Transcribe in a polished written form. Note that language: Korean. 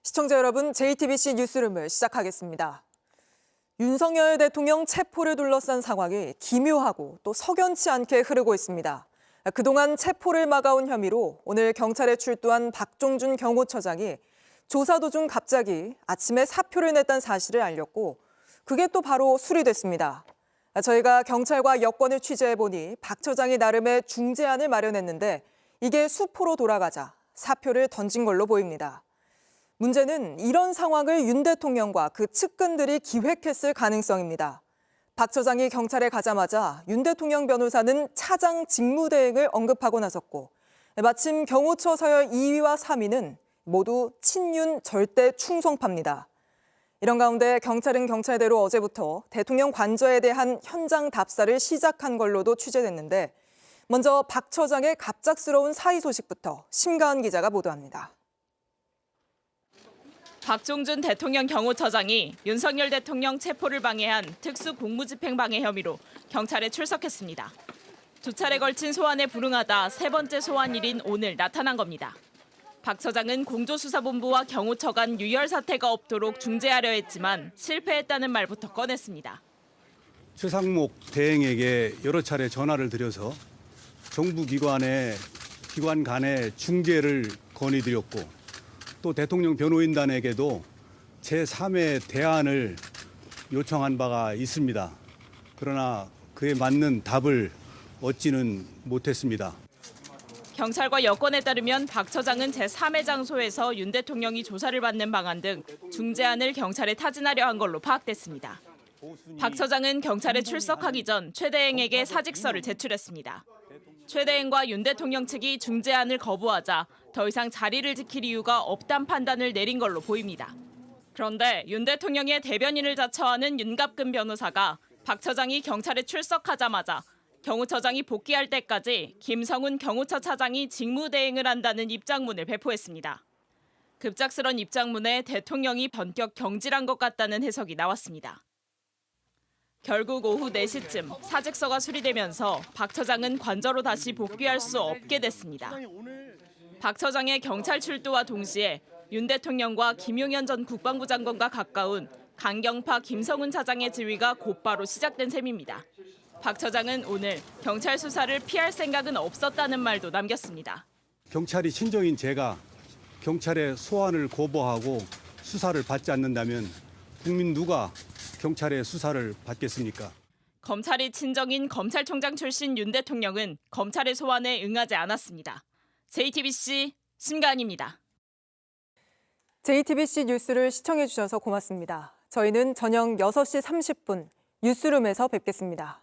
시청자 여러분, JTBC 뉴스룸을 시작하겠습니다. 윤석열 대통령 체포를 둘러싼 상황이 기묘하고 또 석연치 않게 흐르고 있습니다. 그동안 체포를 막아온 혐의로 오늘 경찰에 출두한 박종준 경호처장이 조사 도중 갑자기 아침에 사표를 냈다는 사실을 알렸고 그게 또 바로 수리됐습니다. 저희가 경찰과 여권을 취재해보니 박 처장이 나름의 중재안을 마련했는데 이게 수포로 돌아가자 사표를 던진 걸로 보입니다. 문제는 이런 상황을 윤 대통령과 그 측근들이 기획했을 가능성입니다. 박 처장이 경찰에 가자마자 윤 대통령 변호사는 차장 직무대행을 언급하고 나섰고 마침 경호처 서열 2위와 3위는 모두 친윤 절대 충성파입니다. 이런 가운데 경찰은 경찰대로 어제부터 대통령 관저에 대한 현장 답사를 시작한 걸로도 취재됐는데 먼저 박 처장의 갑작스러운 사의 소식부터 심가은 기자가 보도합니다. 박종준 대통령 경호처장이 윤석열 대통령 체포를 방해한 특수 공무집행 방해 혐의로 경찰에 출석했습니다. 두 차례 걸친 소환에 불응하다 세 번째 소환일인 오늘 나타난 겁니다. 박 처장은 공조수사본부와 경호처 간 유혈 사태가 없도록 중재하려 했지만 실패했다는 말부터 꺼냈습니다. 최상목 대행에게 여러 차례 전화를 드려서 정부 기관 간의 중재를 건의드렸고 또 대통령 변호인단에게도 제3의 대안을 요청한 바가 있습니다. 그러나 그에 맞는 답을 얻지는 못했습니다. 경찰과 여권에 따르면 박 처장은 제3의 장소에서 윤 대통령이 조사를 받는 방안 등 중재안을 경찰에 타진하려 한 걸로 파악됐습니다. 박 처장은 경찰에 출석하기 전 최 대행에게 사직서를 제출했습니다. 최 대행과 윤 대통령 측이 중재안을 거부하자 더 이상 자리를 지킬 이유가 없다는 판단을 내린 걸로 보입니다. 그런데 윤 대통령의 대변인을 자처하는 윤갑근 변호사가 박 처장이 경찰에 출석하자마자 경호처장이 복귀할 때까지 김성훈 경호처 차장이 직무대행을 한다는 입장문을 배포했습니다. 급작스런 입장문에 대통령이 본격 경질한 것 같다는 해석이 나왔습니다. 결국 오후 4시쯤 사직서가 수리되면서 박 처장은 관저로 다시 복귀할 수 없게 됐습니다. 박 처장의 경찰 출두와 동시에 윤 대통령과 김용현 전 국방부 장관과 가까운 강경파 김성훈 차장의 지휘가 곧바로 시작된 셈입니다. 박 처장은 오늘 경찰 수사를 피할 생각은 없었다는 말도 남겼습니다. 경찰이 친정인 제가 경찰의 소환을 거부하고 수사를 받지 않는다면 국민 누가 경찰의 수사를 받겠습니까? 검찰이 친정인 검찰총장 출신 윤 대통령은 검찰의 소환에 응하지 않았습니다. JTBC 심가은입니다. JTBC 뉴스를 시청해 주셔서 고맙습니다. 저희는 저녁 6시 30분 뉴스룸에서 뵙겠습니다.